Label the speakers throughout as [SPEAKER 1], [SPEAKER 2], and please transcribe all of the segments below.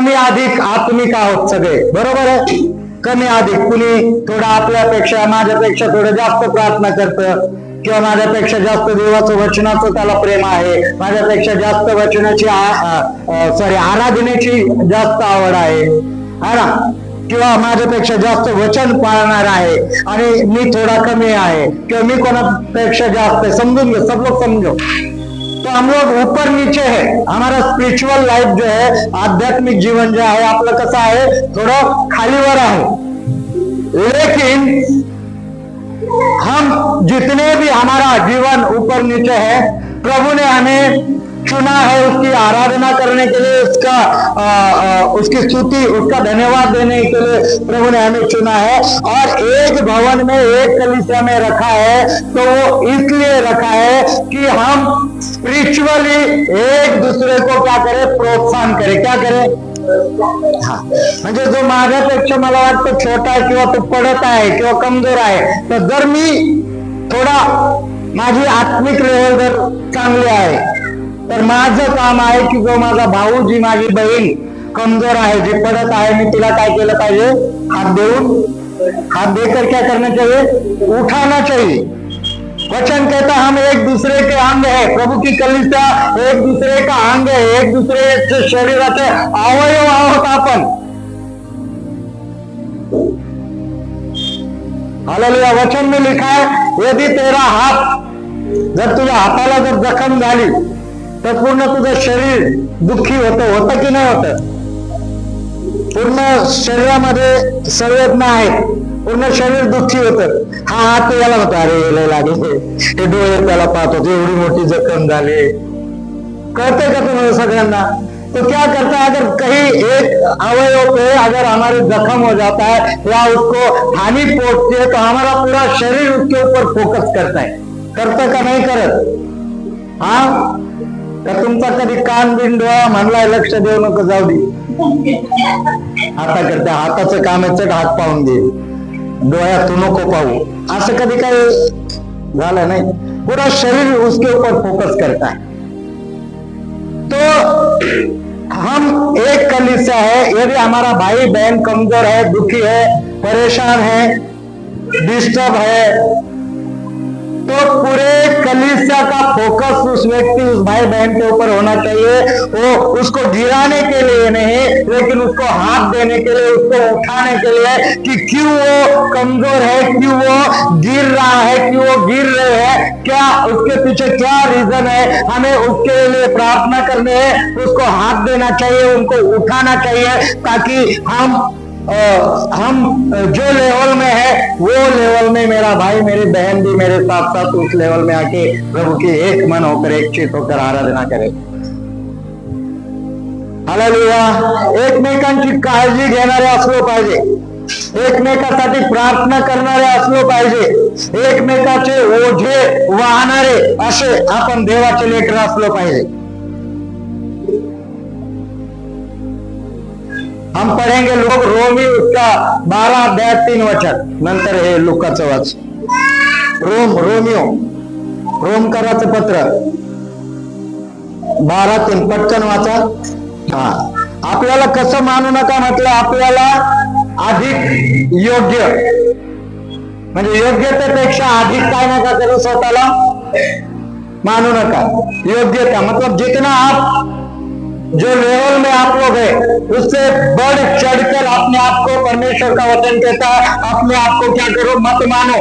[SPEAKER 1] कमी अधिक आत्मिक आहोत सगळे, बरोबर आहे? कमी अधिक, कुणी थोडं आपल्यापेक्षा माझ्यापेक्षा थोडं जास्त प्रार्थना करतं, किंवा माझ्यापेक्षा जास्त देवाचं वचनाचं त्याला प्रेम आहे, माझ्यापेक्षा जास्त वचनाची आराधनेची जास्त आवड आहे ना, किंवा माझ्यापेक्षा जास्त वचन पाळणार आहे आणि मी थोड़ा कमी आहे, किंवा मी कोणापेक्षा जास्त, समझून लो, सब लोग समझो। तो हम लोग ऊपर नीचे है, हमारा स्पिरिचुअल लाइफ जो है, आध्यात्मिक जीवन जो है आपलं कसं आहे, थोडं खालीवर आहे। लेकिन हम जितने भी हमारा जीवन ऊपर नीचे है, प्रभु ने हमें चुना है उसकी आराधना करने के लिए, उसकी स्तुति, उसका धन्यवाद देने के लिए प्रभु ने हमें चुना है, और एक भवन में, एक कलीसिया में रखा है। तो वो इसलिए रखा है कि हम स्पिरिचुअली एक दूसरे को क्या करें, प्रोत्साहन करें। क्या करें? हा, म्हणजे जो माझ्यापेक्षा मला वाटतं छोटा आहे, किंवा तो पडत आहे, किंवा कमजोर आहे, तर जर मी थोडा, माझी आत्मिक लेवल जर चांगली आहे, तर माझं काम आहे की जो माझा भाऊ, जी माझी बहीण कमजोर आहे, जी पडत आहे, मी तिला काय केलं पाहिजे, हाथ देकर क्या करना चाहिए, उठाना चाहिए। वचन कहता हम एक दूसरे के अंग है, प्रभु की कलीसिया एक दूसरे का अंग है, एक दूसरे शरीराचे अवयव आहोत आपण। हालेलुया। वचन में लिखा है, यदि तेरा हात, जर तुझ्या हाताला जर जखम झाली तर पूर्ण तुझं शरीर दुःखी होतं की नाही होतं? पूर्ण शरीरामध्ये संवेदना आहेत, पूर्ण शरीर दुःखी होतं। हा हात याला होता, अरे याला लागले, ते डोळे त्याला पाहतो, एवढी मोठी जखम झाली, कळतंय का तुम्हाला सगळ्यांना? तो क्या करता है, अगर कहीं एक अवयव पे अगर हमारे जख्म हो जाता है या उसको हानि पहुंचती है, तो हमारा पूरा शरीर उसके ऊपर फोकस करता है। करता का नहीं करत? हाँ, तर तुमचा कधी कान बिन डोळा म्हणलाय लक्ष देऊ नको, जाऊ दे, आता करता, हाताचं काम आहे, चढ हात पाहून दे, डोळ्यात तू नको पाहू, असं कधी काही झालं नाही। पूरा शरीर उसके ऊपर फोकस करता है। तो हम एक कलीसिया है, यदि हमारा भाई बहन कमजोर है, दुखी है, परेशान है, डिस्टर्ब है, तो पूरे कलीसिया का फोकस उस व्यक्ति, उस भाई बहन के ऊपर होना चाहिए। वो उसको गिराने के लिए नहीं, लेकिन उसको हाथ देने के लिए, उसको उठाने के लिए, कि क्यों वो कमजोर है, क्यों वो गिर रहा है, क्यों वो गिर रहे हैं, क्या उसके पीछे क्या रीजन है, हमें उसके लिए प्रार्थना करनी है, उसको हाथ देना चाहिए, उनको उठाना चाहिए, ताकि हम जो लेवल में है वो लेवल में मेरा भाई, मेरी बहन भी मेरे साथ साथ उस लेवल में आके प्रभु की एक मन होकर, एक चित होकर आराधना करे। हालेलुया। एकमेकांची काळजी घेणारे असलो पाहिजे, एकमेकांसाठी प्रार्थना करणारे असलो पाहिजे, एकमेकाचे ओझे वाहणारे असे आपण देवाचे लेकर असलो पाहिजे। हम पढ़ेंगे लोग रोमी उसका 12 अध्याय 3 वचन, नंतर हे लुकाचं वाच, रोमकराचं पत्र 12:3 पटकन वाचा। हा, आपल्याला कसं मानू नका म्हटलं, आपल्याला अधिक योग्य, म्हणजे योग्यतेपेक्षा अधिक काय नका करू, स्वतःला मानू नका। योग्यता मतलब जितना आप, जो लेवल में आप लोग हैं, उससे बढ़ चढ़कर अपने आप को, परमेश्वर का वचन कहता है, अपने आप को क्या करो, मत मानो,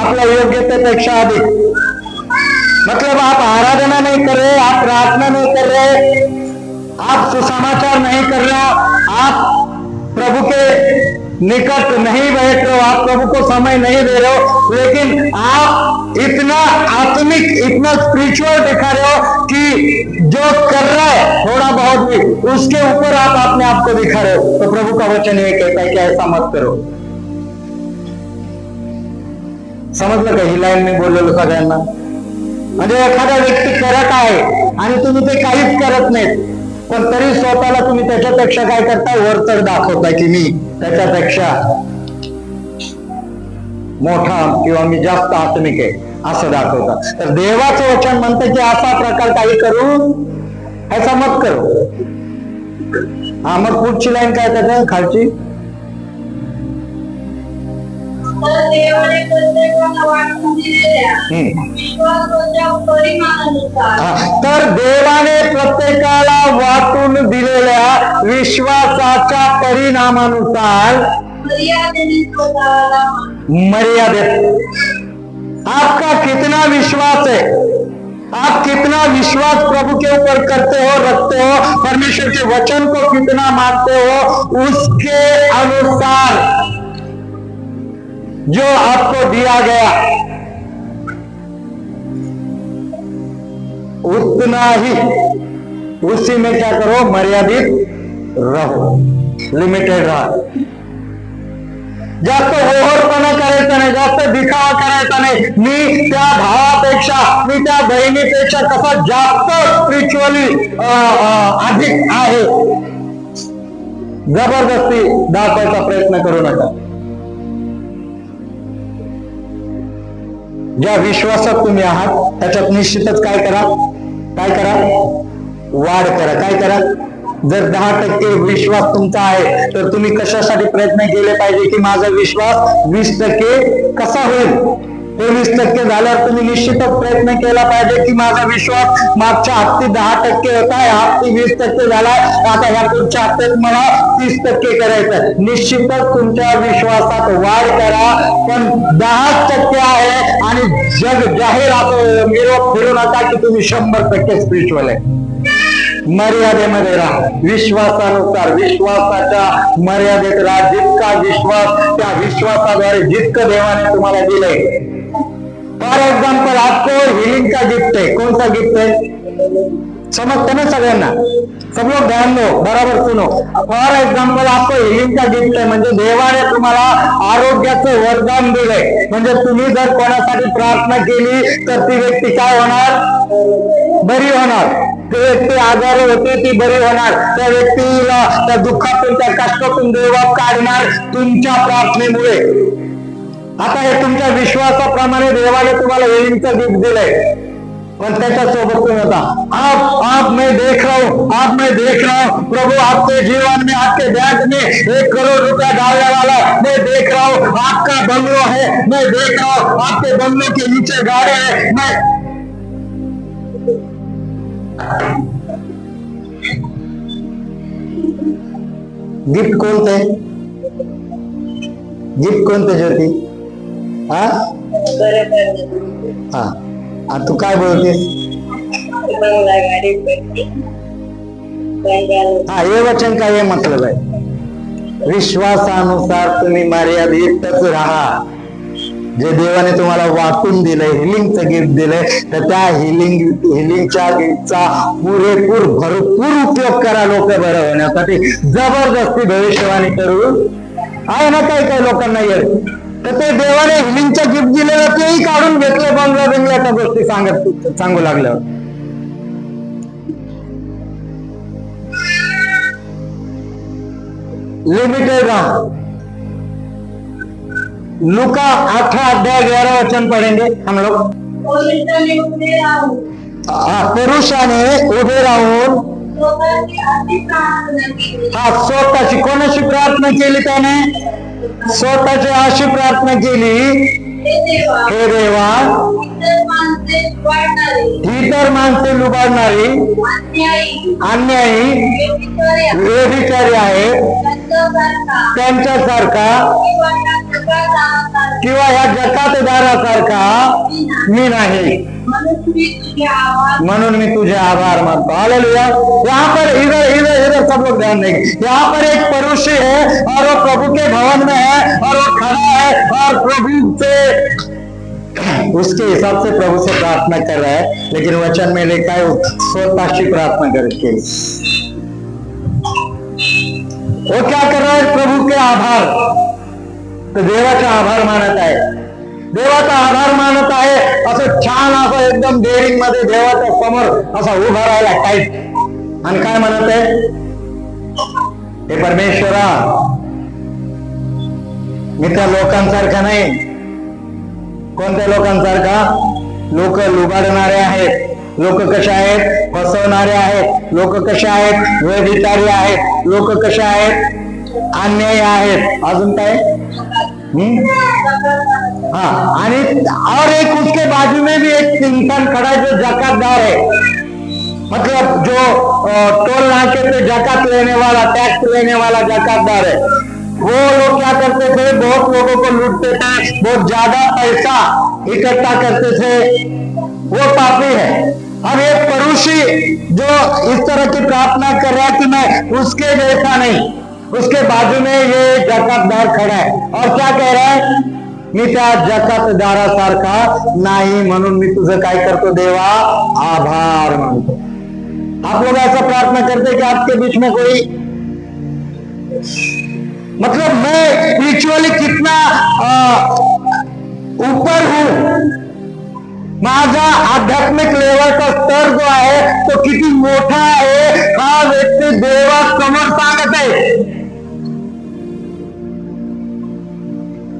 [SPEAKER 1] आपला योग्यतेपेक्षा अधिक। मतलब आप आराधना नहीं कर रहे, आप प्रार्थना नहीं कर रहे, आप सुसमाचार नहीं कर रहे, आप प्रभु के निकट नहीं बैठ रहे हो, आप प्रभु को समय नहीं दे रहे हो, लेकिन आप इतना आत्मिक, इतना स्पिरिचुअल दिखा रहे हो कि जो कर रहा है थोड़ा बहुत भी, उसके ऊपर आप अपने आप को दिखा रहे हो। तो प्रभु का वचन ये कहता है कि ऐसा मत करो। समजलं का? ही लाईन मी बोललेलो सगळ्यांना। म्हणजे एखादा व्यक्ती करत आहे आणि तुम्ही ते काहीच करत नाहीत, पण तरी स्वतःला तुम्ही त्याच्यापेक्षा काय करताय, वरचढ दाखवताय की मी त्याच्यापेक्षा मोठा किंवा मी जास्त आत्मिक आहे असं दाखवता। तर देवाचं वचन म्हणतं की असा प्रकार काही करू ऐसा मत करो। हा, मग पुढची लाईन काय त्याच्या खालची? तर देवाने प्रत्येकाला वाटून दिलेल्या विश्वासाच्या परिणामानुसार मर्यादित आपका कितना विश्वास है, आप कितना विश्वास प्रभु के ऊपर करते हो, रखते हो, परमेश्वर के वचन को कितना मानते हो, उसके अनुसार जो आपको दिया गया उतना ही, उसी में क्या करो, मर्यादित रहो, लिमिटेड रहा। जास्त ओव्हरपणा करायचा नाही, जास्त दिखावा करायचा नाही। मी त्या भावापेक्षा, मी त्या बहिणीपेक्षा कसा जास्त स्पिरिच्युअली अधिक आहे, जबरदस्ती दाखवायचा प्रयत्न करू नका। ज्या विश्वासात तुम्ही आहात त्याच्यात निश्चितच काय करा, वाढ करा। काय करा? जर 10% विश्वास तुमचा आहे तर तुम्ही कशासाठी प्रयत्न केले पाहिजे की माझा विश्वास 20% कसा होईल? ते 20% झाल्यावर तुम्ही निश्चितच प्रयत्न केला पाहिजे की माझा विश्वास मागच्या हप्ती 10% होता, या हप्ती 20% झालाय, आता ह्या पुढच्या हप्त्यात मला 30% करायचं। निश्चितच तुमच्या विश्वासात वाढ करा, पण 10% आहे आणि जग जाहीर असं मिरवत फिरू नका की तुम्ही 100% स्पिरिच्युअल आहे। मर्यादेमध्ये राहा, विश्वासानुसार, विश्वासाच्या मर्यादेत राहा। जितका विश्वास, त्या विश्वासाद्वारे जितकं देवाने तुम्हाला दिलंय। फॉर एग्जाम्पल आपको हीलिंग का गिफ्ट है। कौन सा गिफ्ट है? समझते ना सगळ्यांना? सब लोग ध्यान दो, बराबर सुनो। फॉर एग्जाम्पल आपको हीलिंग का गिफ्ट है, म्हणजे देवाने तुम्हाला आरोग्याचं वरदान दिलंय। म्हणजे तुम्ही जर कोणासाठी प्रार्थना केली तर ती व्यक्ती काय होणार? बरी होणार। ती व्यक्ती आजारी होती, ती बरी होणार। त्या व्यक्तीला त्या दुःखातून, त्या कष्टातून देवा काढणार तुमच्या प्रार्थनेमुळे। आता हे तुमच्या विश्वासाप्रमाणे देवाने तुम्हाला हिलिंगचं गिफ्ट दिलंय, पण त्याच्यासोबत तुम्ही होता आप मैं देख रहा हूं प्रभु आपके जीवन में, आपके बैंक में 1 करोड़ रुपया डालने वाला, मैं देख रहा हूं आपका बंगलो है, मैं देख रहा हूं आपके बंगलों के नीचे गाड़ी है। मैं गिफ्ट कोणते? गिफ्ट कोणते ज्योती? हा, तू काय बोलतेस? हा, हे वचन का ये मतलब है, विश्वासानुसार तुम्ही मर्यादितच राहा। जे देवाने तुम्हाला वाटून दिलंय, हिलिंगचं गिफ्ट दिलंय, तर त्या हिलिंगच्या गिफ्टचा पुरेपूर भरपूर उपयोग करा लोक बरं होण्यासाठी। जबरदस्ती भविष्यवाणी करू आहे ना काही लोकांना येत, तर ते देवाने हिलिंगचं गिफ्ट दिलेलं तेही काढून घेतलं, बंगल्याच्या गोष्टी सांगू लागल्यावर। लिमिटेड राहा। लूका 8:11 वचन पढ़ेंगे हम लोग। पुरुषाने उभे राहून स्वतःची, कोणाची प्रार्थना केली त्याने? स्वतःची अशी प्रार्थना केली, हे देवा, इतर माणसे लुबाडणारी, अन्यायी, व्यभिचारी आहे, त्यांच्यासारखा किंवा ह्या जकातदारासारखा मी नाही, म्हणून मी तुझे आभार मानतो। हालेलुया। यहाँ पर इधर सब लोग ध्यान देंगे। यहाँ पर एक पड़ोसी है और वो प्रभु के भवन में है और वो खड़ा है और प्रभु से, उसके हिसाब से प्रभु से प्रार्थना कर रहा है, लेकिन वचन में लिखा है स्वतःची प्रार्थना करके वो क्या कर रहा है? प्रभु के आभार, तो देवाचा आभार मानत आहे, देवाचा आभार मानत आहे। असं छान असं एकदम डेअरिंग मध्ये देवाच्या समोर असा उभा राहिला टाईट, आणि काय म्हणत आहे? हे परमेश्वरा, मी त्या लोकांसारखा नाही। कोणत्या लोकांसारखा? लोक लुबाडणारे आहेत। लोक कशा आहेत? फसवणारे आहेत, लोक कसे आहेत, व्यभिचारी आहेत, लोक कसे आहेत, अन्यायी आहेत, अजून काय, हाँ, और एक उसके बाजू में भी एक इंसान खड़ा है जो जकातदार है, मतलब जो टोल नाके पे जकात लेने वाला, टैक्स लेने वाला जकातदार है। वो लोग क्या करते थे, बहुत लोगों को लूटते थे, बहुत ज्यादा पैसा इकट्ठा करते थे, वो पापी है। अब एक पड़ोसी जो इस तरह की प्रार्थना कर रहा है कि मैं उसके जैसा नहीं, उसके बाजू में ये जकातदार खड़ा है और क्या कह रहा है, मी त्या जकातदारासारखा नाही म्हणून मी तुझं काय करतो देवा, आभार मानतो। आप लोग ऐसा प्रार्थना करते कि आपके बीच में कोई, मतलब मैं स्पिरिचुअली कितना ऊपर हूं, माझा आध्यात्मिक लेवल का स्तर जो आहे तो किती मोठा आहे, हा व्यक्ती देवासमोर सांगत आहे।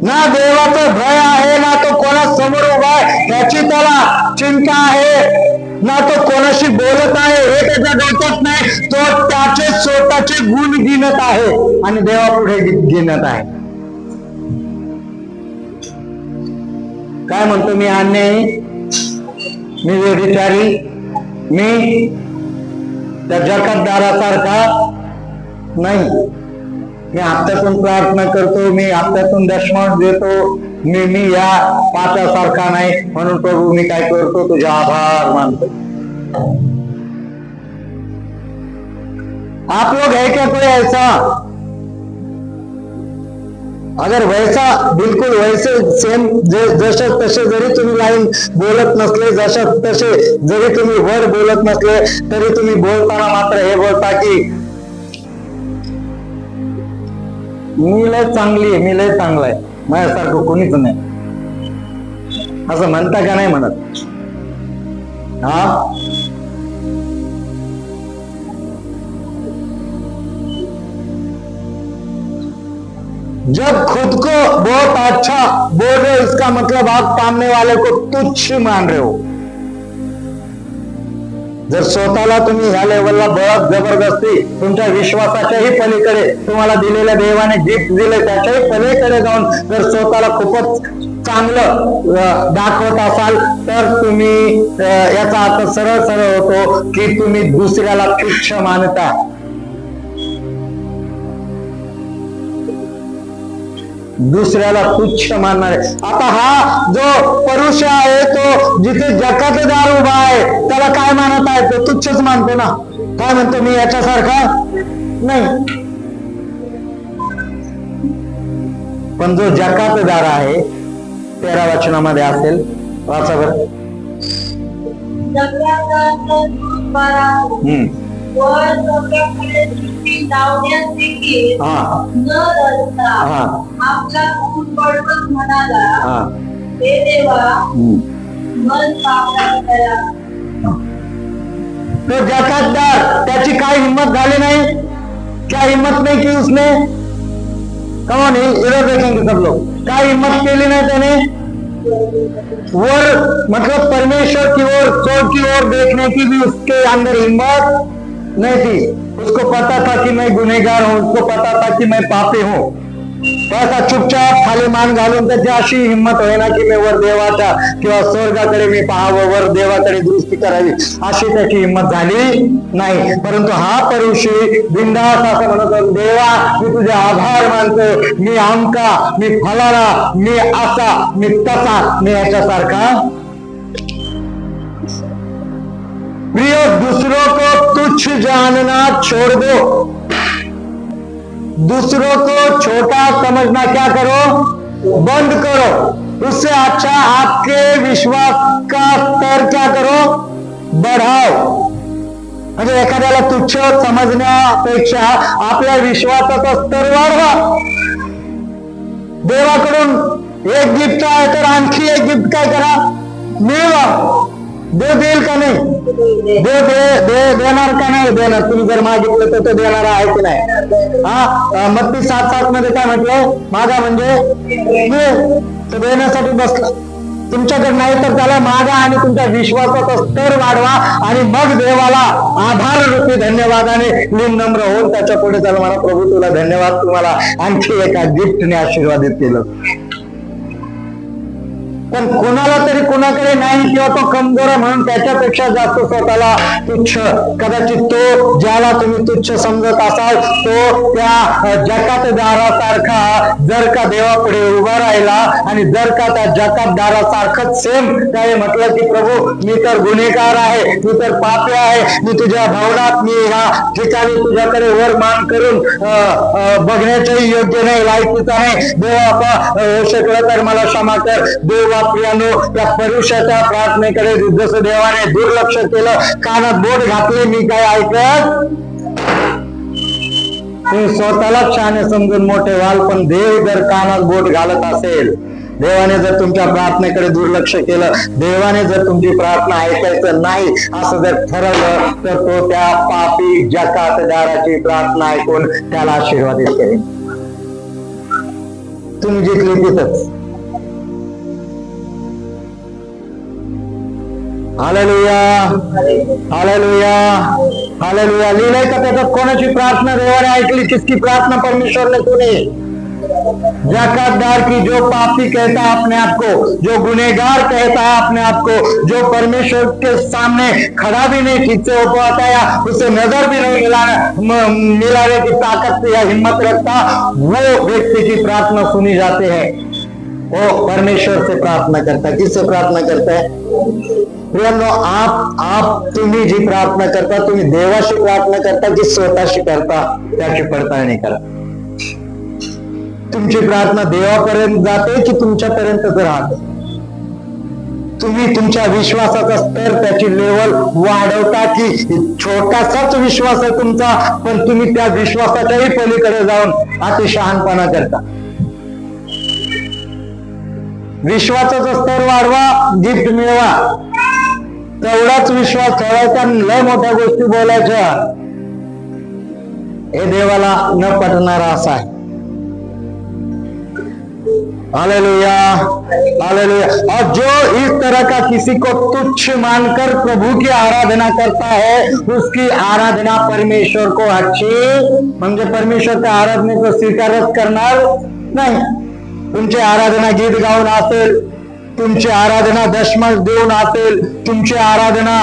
[SPEAKER 1] ना देवाचं भय आहे, ना तो कोणासमोर उभा आहे त्याची त्याला चिंता आहे, ना तो कोणाशी बोलत आहे हे त्याच्या डोक्यात नाही, तो त्याचे स्वतःचे गुण गिनत आहे आणि देवापुढे गिनत आहे। काय म्हणतो, मी अन्यायी, मी व्यभिचारी, मी त्या जकातदारासारखा नाही, मी हप्त्यातून प्रार्थना करतो, मी हप्त्यातून दशमांश देतो, मी या पाचासारखा नाही, म्हणून प्रभू मी काय करतो, तुझे आभार मानतो। आप लोग है क्या कोई ऐसा? अगर वैसा बिलकुल वैसे सेम जसे तसे जरी तुम्ही लाईन बोलत नसले, जसे तसे जरी तुम्ही वर्ड बोलत नसले, तरी तुम्ही बोलताना मात्र हे बोलता की मी लय चांगली आहे, मी लय चांगला आहे, माझ्यासारखं कोणीच नाही, असं म्हणता का नाही म्हणत? हा, जब खुद को बहुत अच्छा बोल रहे हो, इसका मतलब आप सामने वाले को तुच्छ मान रहे हो। जर स्वतःला तुम्ही ह्या लेवलला बळच जबरदस्ती तुमच्या विश्वासाच्याही पलीकडे, तुम्हाला दिलेल्या देवाने गिफ्ट दिले त्याच्याही पलीकडे जाऊन जर स्वतःला खूपच चांगलं दाखवत असाल, तर तुम्ही याचा अर्थ सरळ सरळ होतो की तुम्ही दुसऱ्याला तुच्छ मानता। दुसऱ्याला तुच्छ मानणारे। आता हा जो पुरुष आहे तो जिथे जकातदार उभा आहे त्याला काय मानत आहे, तो तुच्छच मानतो ना, काय म्हणतो, मी याच्यासारखा नाही। पण जो जकातदार आहे 13 वचनामध्ये असेल, वाचा बरं। तो जकातदार, त्याची काय हिम्मत झाली नाही, क्या हिम्मत नहीं की उसने, कौन इधर देखेंगे सब लोग, काय हिम्मत केली नाही त्याने, वर मतलब परमेश्वर की ओर, स्वर्ग की ओर देखने की भी उसके अंदर हिम्मत नहीं थी। उसको पता था कि मैं गुनहगार हूं, उसको पता था कि मैं पापी हूं, ऐसा चुपचाप खाली मान घालून त्याची अशी हिंमत होईना की मी वर देवाच्या किंवा स्वर्गाकडे मी पाहावं, वर देवाकडे दृष्टी करावी, अशी त्याची हिंमत झाली नाही। परंतु हा परुषी बिंदास असं म्हणतो, देवा मी तुझे आभार मानतो, मी आमका, मी फलाना, मी असा, मी तसा, मी याच्यासारखा। प्रियो, दूसरों को तुच्छ जानना छोड़ दो, दूसरों को छोटा समझना क्या करो, बंद करो। उससे अच्छा आपके विश्वास का स्तर क्या करो, बढ़ाओ। म्हणजे एखाद्याला तुच्छ समजण्यापेक्षा आपल्या विश्वासाचा स्तर वाढवा। देवाकडून एक गिफ्ट आहे तर आणखी एक गिफ्ट काय करा, मिळवा। देव देईल का नाही, देव देणार का नाही देणार, तुम्ही जर मागितलं तर तो देणार आहे की नाही। हा, मत्ती 7:7 मध्ये काय म्हटलं, मागा म्हणजे तो देण्यासाठी बसला, तुमच्याकडे नाही तर त्याला मागा आणि तुमच्या विश्वासाचा स्तर वाढवा आणि मग देवाला आभार रूपी धन्यवादाने निम्र होऊन त्याच्या पुढे त्याला म्हणा, प्रभू तुला धन्यवाद, तुम्हाला आणखी एका गिफ्टने आशीर्वादित केलं. पण कोणाला तरी कोणाकडे नाही किंवा तो कमजोर आहे म्हणून त्याच्यापेक्षा जास्त स्वतःला तुच्छ, कदाचित तो ज्याला तुम्ही तुच्छ समजत असाल तो त्या जकातदारासारखा जर का देवापुढे उभा राहिला आणि जर का त्या जकातदारासारखंच सेम काय म्हटलं की प्रभू मी तर गुन्हेगार आहे, मी तर पापी आहे, मी तुझ्या भवनात मी ह्या ठिकाणी तुझ्याकडे वर मान करून बघण्याच्याही योग्य नाही, लायकीचा नाही, देवा शकलं तर मला क्षमा कर. देव प्रियानो, त्या परुषाच्या प्रार्थनेकडे जसं देवाने दुर्लक्ष केलं, कानात बोट घातले, मी काय ऐकत, तुम्ही स्वतःलाच शहाणे समजून मोठे व्हाल, पण देव जर कानात बोट घालत असेल, देवाने जर तुमच्या प्रार्थनेकडे दुर्लक्ष केलं, देवाने जर तुमची प्रार्थना ऐकायचं नाही असं जर ठरवलं, तर तो त्या पापी जकातदाराची प्रार्थना ऐकून त्याला आशीर्वादित करेल. तुम्ही जिंकली तिथंच. Hallelujah, hallelujah, hallelujah. लिहिलंय का त्याच्यात कोणाची प्रार्थना देवाने ऐकली, किसकी प्रार्थना परमेश्वर ने सुनी? जकातदार की, जो पापी कहता है अपने आप को, जो गुनहगार कहता है अपने आप को, जो परमेश्वर के सामने खड़ा भी नहीं ठीक से हो पाता है, उसे नजर भी नहीं मिलाने की ताकत या हिम्मत रखता, वो व्यक्ति की प्रार्थना सुनी जाती है. वो परमेश्वर से प्रार्थना करता है. किससे प्रार्थना करता है? आप तुम्ही जी प्रार्थना करता, तुम्ही देवाशी प्रार्थना करता की स्वतःशी करता, त्याची पडताळणी करा. तुमची प्रार्थना देवापर्यंत जाते की तुमच्यापर्यंतच राहते? तुम्ही तुमच्या विश्वासाचा स्तर, त्याची लेवल वाढवता की छोटासाच विश्वास आहे तुमचा, पण तुम्ही त्या विश्वासाच्याही पलीकडे जाऊन अतिशहानपणा करता? विश्वासाचा स्तर वाढवा, गिफ्ट मिळवा, तेवढाच विश्वास ठेवायचा, लय मोठ्या गोष्टी बोलायच्या, हे देवाला न पटणारा असा आहे. Hallelujah, hallelujah. और जो इस तरह का किसी को तुच्छ मानकर प्रभु की आराधना करता है, उसकी आराधना परमेश्वर को अच्छी, म्हणजे परमेश्वर त्या आराधनेचा स्वीकारच करणार नाही. तुमची आराधना गीत गाऊन असेल, तुमची आराधना दशमांश देऊन असेल, तुमची आराधना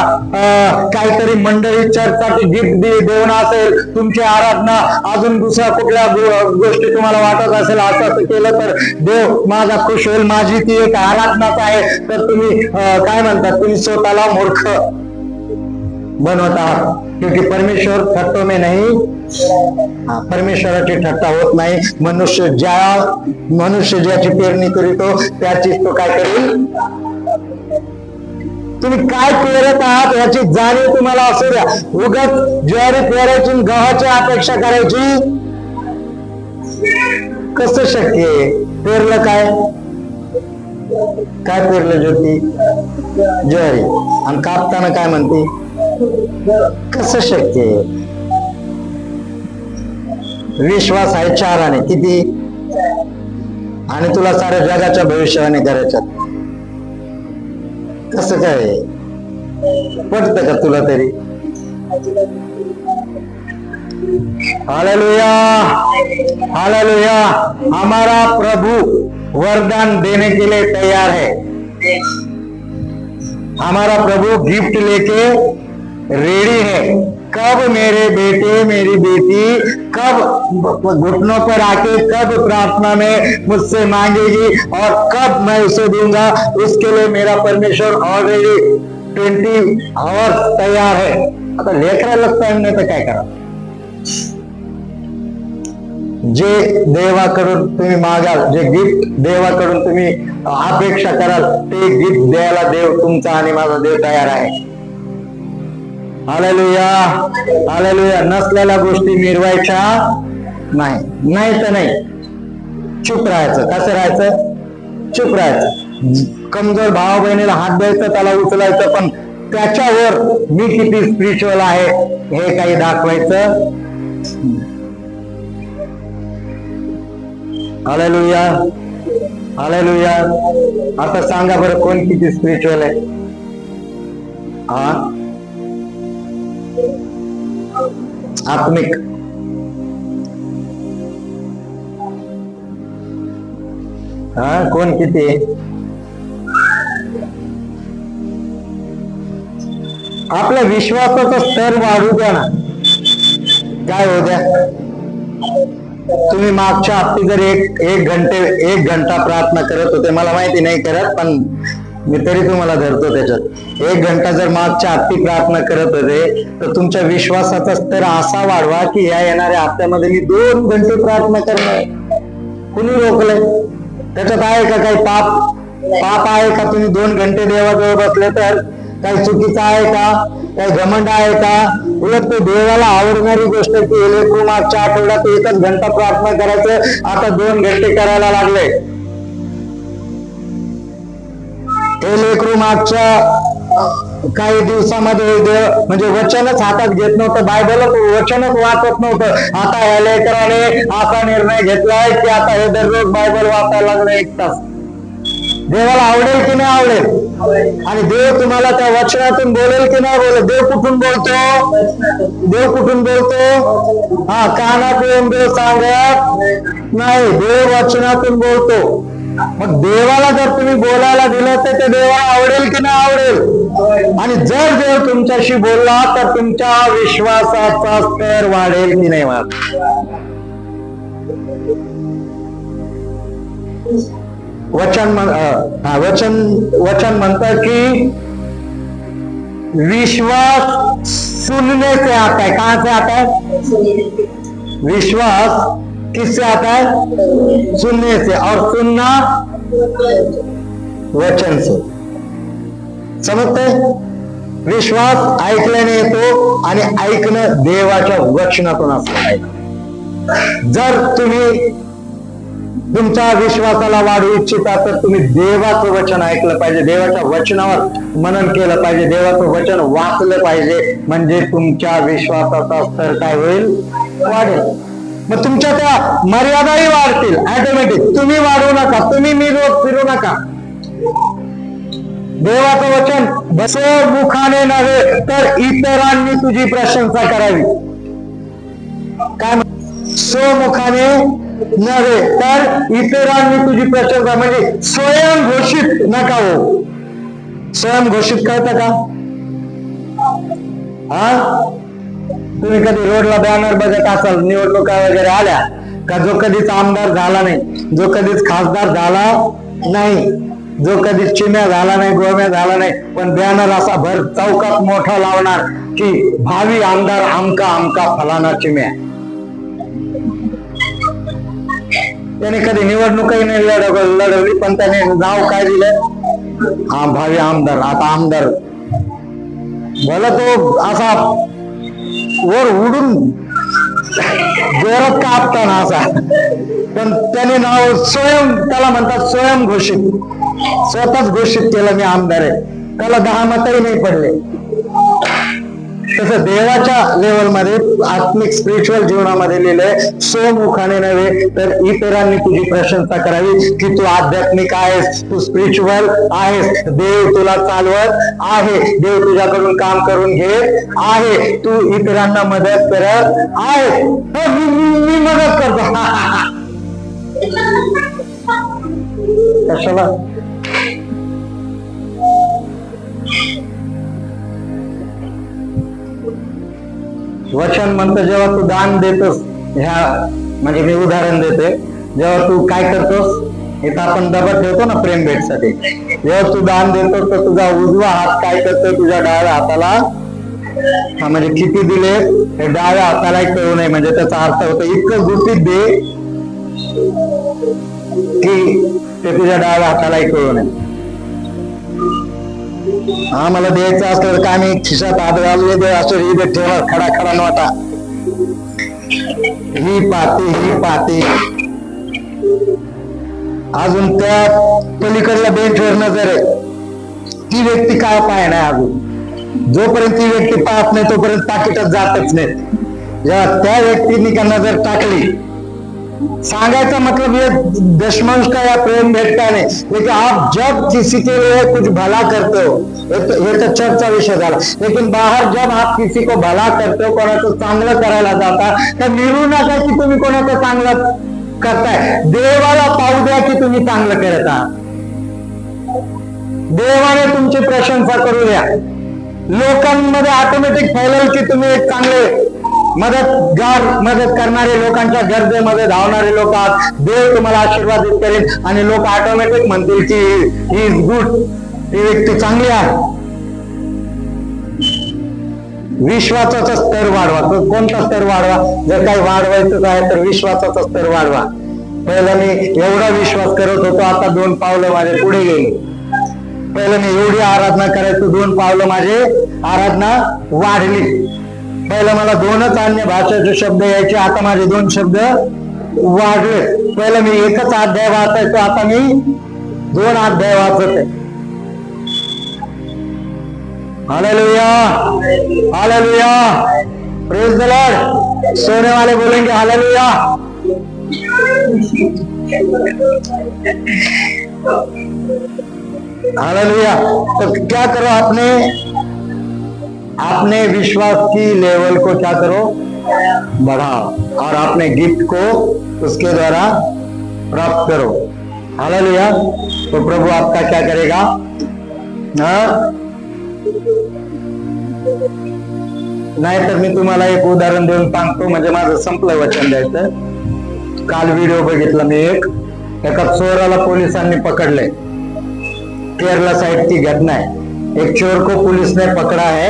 [SPEAKER 1] काहीतरी मंडळी चर्चसाठी गिफ्ट देऊन असेल, तुमची आराधना अजून दुसऱ्या कुठल्या गोष्टी तुम्हाला वाटत असेल असं केलं तर देव माझा खुश होईल, माझी ती एक आराधनाच आहे, तर तुम्ही काय म्हणतात, तुम्ही स्वतःला मूर्ख बनवत आहात. क्योंकि परमेश्वर थट्टो में नहीं, परमेश्वराची थट्टा होत नाही. मनुष्य ज्याची पेरणी करीतो त्याचीच तो काय करेल. तुम्ही काय पेरत आहात याची जाणीव तुम्हाला असू द्या. उगाच ज्वारी पेरायची, गव्हाची अपेक्षा करायची कसं शक्य आहे? पेरलं काय, काय पेरलं ज्योती? ज्वारी. आणि कापताना काय म्हणते? कसं शक्य आहे? विश्वास आहे 4 आणे, किती? आणि तुला साऱ्या जगाच्या भविष्यवाणी करायच्यात, कसं काय पटतं का तुला तरी? Hallelujah, hallelujah. हमारा प्रभु वरदान देने के लिए तैयार है. हमारा प्रभु गिफ्ट लेके रेडी है. कब मेरे बेटे मेरी बेटी कब घुटनों पर आके कब प्रार्थना में मुझसे मांगेगी और कब मैं उसे दूंगा, उसके लिए मेरा परमेश्वर ऑलरेडी 20 आवर्स तैयार है. आता लेकराला टाइम नाही तर काय करा? जे देवाकडून तुम्ही मागाल, जे गिफ्ट देवाकडून तुम्ही अपेक्षा कराल, ते गिफ्ट द्यायला देव तुमचा आणि माझा देव तयार आहे. Hallelujah, hallelujah. नसलेल्या गोष्टी मिरवायच्या नाही, नाही तर नाही. चुप राहायचं. कसं राहायचं? चुप राहायचं. कमजोर भावा बहिणीला हात द्यायचं, त्याला उचलायचं, पण त्याच्यावर मी किती स्पिरिच्युअल आहे हे काही दाखवायचं. हालेलुया. हालेलुया. आता सांगा बरं, कोण किती स्पिरिच्युअल आहे? हा, आत्मिक. हा, कोण किती आहे? आपल्या विश्वासाचा स्तर वाढू द्या ना. काय होऊ द्या? तुम्ही मागच्या हप्ती जर एक घंटा प्रार्थना करत होते, मला माहिती नाही करत, पण मी तरी तुम्हाला धरतो त्याच्यात. 1 घंटा जर मागच्या हप्ती प्रार्थना करत होते, तर तुमच्या विश्वासाचा स्तर असा वाढवा की या येणाऱ्या हप्त्यामध्ये मी 2 घंटे प्रार्थना करणार. कुणी रोखलंय? त्याच्यात आहे का काही पाप आहे का? तुम्ही 2 घंटे देवाजवळ बसले तर काही चुकीचं आहे का? काही घमंड आहे का? उलट तो देवाला आवडणारी गोष्ट की लेकरू मागच्या आठवड्यात 1च घंटा प्रार्थना करायचं, आता 2 घंटे करायला लागले. हे लेकरू मागच्या काही दिवसामध्ये म्हणजे वचनच हातात घेत नव्हतं, बायबलच वचनच वाचत नव्हतं. आता या लेकराने असा निर्णय घेतलाय की आता हे दररोज बायबल वाचायला लागले 1 तास. देवाला आवडेल की नाही आवडेल? आणि देव तुम्हाला त्या वचनातून बोलेल की नाही बोलेल? देव कुठून बोलतो? हा, कानात येऊन देव सांगत नाही, देव वचनातून बोलतो. मग देवाला जर तुम्ही बोलायला दिलं तर ते देवाला आवडेल की नाही आवडेल? आणि जर देव तुमच्याशी बोलला तर तुमच्या विश्वासाचा स्तर वाढेल की नाही वाढेल? वचन म्हणतं की विश्वास सुनने से आता है. कहां से आता है? विश्वास किससे आता है? सुनने से. और सुनना वचन से. समजते? विश्वास ऐकल्याने येतो आणि ऐकणं देवाच्या वचनातून असलं. जर तुम्ही तुमच्या विश्वासाला वाढवू इच्छिता तर तुम्ही देवाचं वचन ऐकलं पाहिजे, देवाच्या वचनावर मनन केलं पाहिजे, देवाचं वचन वाचलं पाहिजे. म्हणजे तुमच्या विश्वासाचा स्तर काय होईल? वाढेल. मग तुमच्या त्या मर्यादाही वाढतील ऑटोमॅटिक. तुम्ही वाढवू नका, तुम्ही मी रोज फिरू नका. देवाचं वचन स्वमुखाने नव्हे तर इतरांनी तुझी प्रशंसा करावी. काय? स्वमुखाने नव्हे तर इतरांनी तुझी प्रशंसा. म्हणजे स्वयं घोषित नका हो. स्वयं घोषित कळतं का? हा, तुम्ही कधी रोडला बॅनर बघत असाल, निवडणुका वगैरे आल्या का, जो कधीच आमदार झाला नाही, जो कधीच खासदार झाला नाही, जो कधीच चिम्या झाला नाही, गोम्या झाला नाही, पण बॅनर असा भर चौकात मोठा लावणार की भावी आमदार आमका आमका फलाना चिम्या. त्याने कधी निवडणूकही नाही लढवली, पण त्याने नाव काय दिलं? हा, भावी आमदार. आता आमदार भला तो असा वर उडून जोरात कापताना असा, पण त्याने नाव स्वयं, त्याला म्हणतात स्वयं घोषित. स्वतःच घोषित केलं मी आमदार आहे. त्याला 10 मतही नाही पडले. तसं देवाच्या लेवलमध्ये आत्मिक स्पिरिच्युअल जीवनामध्ये लिहिलंय, स्वमुखाने नव्हे तर इतरांनी तुझी प्रशंसा करावी. की तू आध्यात्मिक आहेस, तू स्पिरिच्युअल आहेस, देव तुला चालवत आहे, देव तुझ्याकडून काम करून घेत आहे, तू इतरांना मदत करत आहे. मी मदत करतो. कशाला? वचन म्हणतं जेव्हा तू दान देतोस, ह्या म्हणजे मी उदाहरण देते, जेव्हा तू काय करतोस, इथं आपण डबा ठेवतो ना प्रेम भेटसाठी, जेव्हा तू दान देतोस तर तुझा उजवा हात काय करतो, तुझ्या डाव्या हाताला, म्हणजे किती दिले हे डाव्या हातालाही कळू नये. म्हणजे त्याचा अर्थ होतो इतकं गुपित दे की ते तुझ्या डाव्या हातालाही कळू नये. आम्हाला द्यायचं असलं तर आम्ही खिशात हात घालून दे असं इथे ठेवा, खडा खडा नव्हता. ही पाहते अजून त्या पलीकडल्या बेंचवर नजर आहे, ती व्यक्ती काय पाय नाही अजून. जोपर्यंत ती व्यक्ती पाहत नाही तोपर्यंत पाकिटात जातच नाही. जेव्हा त्या व्यक्तीने का नजर टाकली सांगायचा मतलब ये दशमंश का या प्रेम भेटता नहीं, लेकिन आप जब किसी के लिए कुछ भला करते हो, ये तो चर्चा विषय झाला, लेकिन बाहेर जब आप किसी को भला करते हो, कोणाचं चांगलं करायला जाता, तर निरू नका की तुम्ही कोणाचं चांगलं करताय. देवाला पाहू द्या की तुम्ही चांगलं करत आहात. देवाने तुमची प्रशंसा करू द्या. लोकांमध्ये ऑटोमॅटिक फैलेल की तुम्ही एक चांगले मदत करणारे, लोकांच्या गरजेमध्ये धावणारे लोक आहात. देव तुम्हाला आशीर्वादित करेल आणि लोक ऑटोमॅटिक म्हणतील की ही इज गुड, ही व्यक्ती चांगली आहे. विश्वासाचा स्तर वाढवा. कोणता स्तर वाढवा? जर काही वाढवायचं आहे तर विश्वासाचा स्तर वाढवा. पहिला मी एवढा विश्वास करत होतो, आता 2 पावलं माझे पुढे गेली. पहिलं मी एवढी आराधना करायचो, 2 पावलं माझे आराधना वाढली. पहिलं मला 2च अन्य भाषेचे शब्द यायचे, आता माझे 2 शब्द वाढले. पहिलं मी 1च अध्याय वाचायचो, आता मी 2 अध्याय वाचत आहे. Hallelujah, hallelujah, praise the Lord. सोने वाले बोलेंगे हालेलुया. हालेलुया. तो क्या करो, अपने विश्वास की लेवल को क्या करो, बढ़ाओ और अपने गिफ्ट को उसके द्वारा प्राप्त करो. हालेलुया. तो प्रभु आपका क्या करेगा? नाहीतर मी तुम्हाला एक उदाहरण देऊन सांगतो, म्हणजे माझं संपलं वचन द्यायचं. काल व्हिडिओ बघितला मी, एका चोराला पोलिसांनी पकडले. केरला साइड की घटना है. एक चोर को पुलिस ने पकड़ा है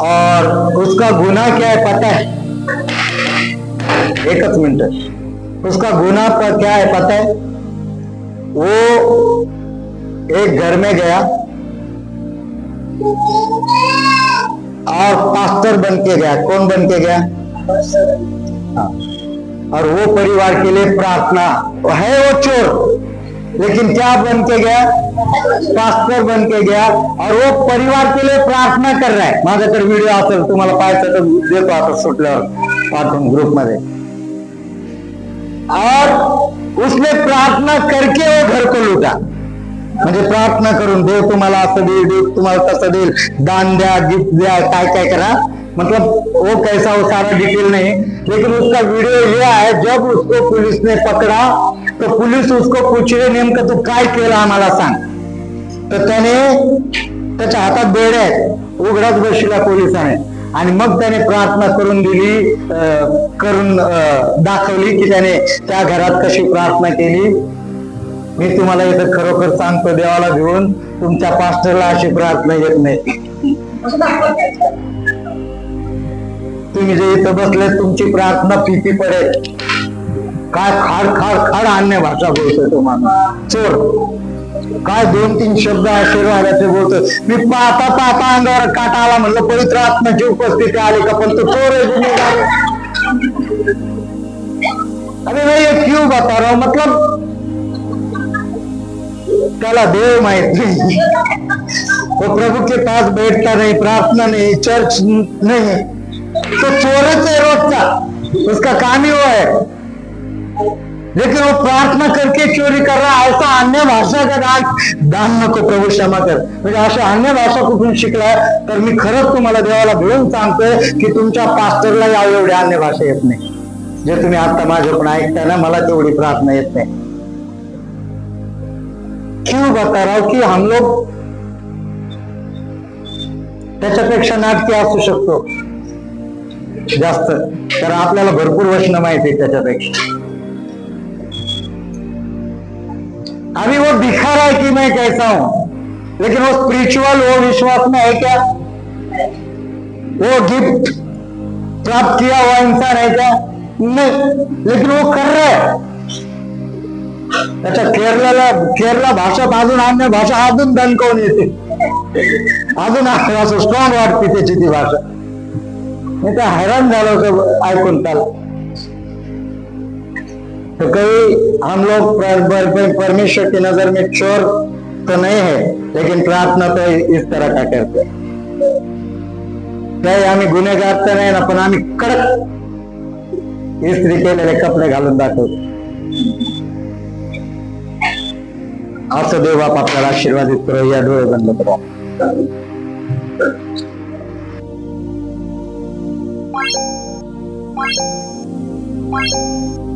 [SPEAKER 1] और उसका गुनाह क्या है पता है? 1 मिनट. उसका गुनाह पर क्या है पता है? वो एक घर में गया और पास्टर बन के गया. कौन बन के गया? हाँ. और वो परिवार के लिए प्रार्थना है. वो चोर लेकिन क्या बन के गया? पास्टर बन के गया और वो परिवार के लिए प्रार्थना कर रहा है. माझ्याकडे व्हिडिओ असेल, तुम्हाला पाहायचं तर देतो आता सुटल्यावर पाठवून ग्रुप मध्ये. और उसने प्रार्थना करके वो घर को लूटा. म्हणजे प्रार्थना करून, देव तुम्हाला असं देईल, देव तुम्हाला तसं देईल, दान द्या, गिफ्ट द्या, काय काय करा. मतलब वो कैसा, वो सारा डिटेल नहीं, लेकिन उसका वीडियो ये है, जब उसको पुलिस ने पकड़ा तो पुलिस उसको पूछले नेमकं तू काय केलं आम्हाला सांग. तर त्याने त्याच्या हातात बेड्या आहेत, उघडाच बसला पोलिसाने, आणि मग त्याने प्रार्थना करून दिली, करून दाखवली की त्याने त्या घरात कशी प्रार्थना केली. मी तुम्हाला इथं खरोखर सांगतो, देवाला घेऊन तुमच्या पास्टरला अशी प्रार्थना येत नाही. तुम्ही जे इथं बसले, तुमची प्रार्थना पिपी पडेल. काय खाड खाड खाड अन्य भाषा बोलतोय तुम्हाला चोर. काय 2-3 शब्द आशीर्वादाचे बोलतोय. मी पाहता अंगावर काटा आला, म्हणलं पवित्र आत्म्याची उपस्थिती आली का, पण तो चोर आहे. अरे भाई ये क्यों बता रहा हूं, मतलब त्याला देव माहित नहीं, वो प्रभु के पास बैठता नहीं, प्रार्थना नहीं, चर्च नहीं, तो चोरच है रोजचा, उसका काम ही वो है. लेकिन वो प्रार्थना करके चोरी कर रहा है. ऐसा अन्य भाषा का दान नको, प्रभू क्षमा कर. म्हणजे अशा अन्य भाषा कुठून शिकलाय? तर मी खरंच तुम्हाला देवाला भिडून सांगतोय की तुमच्या पास्टरला या एवढ्या अन्य भाषा येत नाही. जे तुम्ही आता माझ्या पण ऐकताय ना, मला तेवढी प्रार्थना येत नाही. क्यों बता रहा हूं की हम लोग त्याच्यापेक्षा नाटकी असू शकतो जास्त, तर आपल्याला भरपूर वचन माहिती आहे त्याच्यापेक्षा. अभी वो दिखा रहा है कि मैं कैसा हूं, लेकिन वो स्पिरिचुअल, वो विश्वास में है क्या? वो गिफ्ट प्राप्त किया हुआ इंसान है क्या? नहीं, लेकिन वो कर रहा है. त्याच्या केरला भाषेत अजून अन्य भाषा अजून दणकवून येते, अजून असं स्ट्रॉंग वाटते त्याची ती भाषा. मी तर हैरान झालो होतो ऐकून त्याला. तो कभी हम लोग परमेश्वर की नजर में चोर तो नहीं है, लेकिन प्रार्थना तो इस तरह का करते. नाही आम्ही गुन्हेगार तर नाही ना, पण आम्ही कडक इस्त्री केलेले कपडे घालून दाखवतो. असं देव बाप आपल्याला आशीर्वादित करो. या डोळे बंद करा.
[SPEAKER 2] Thank you.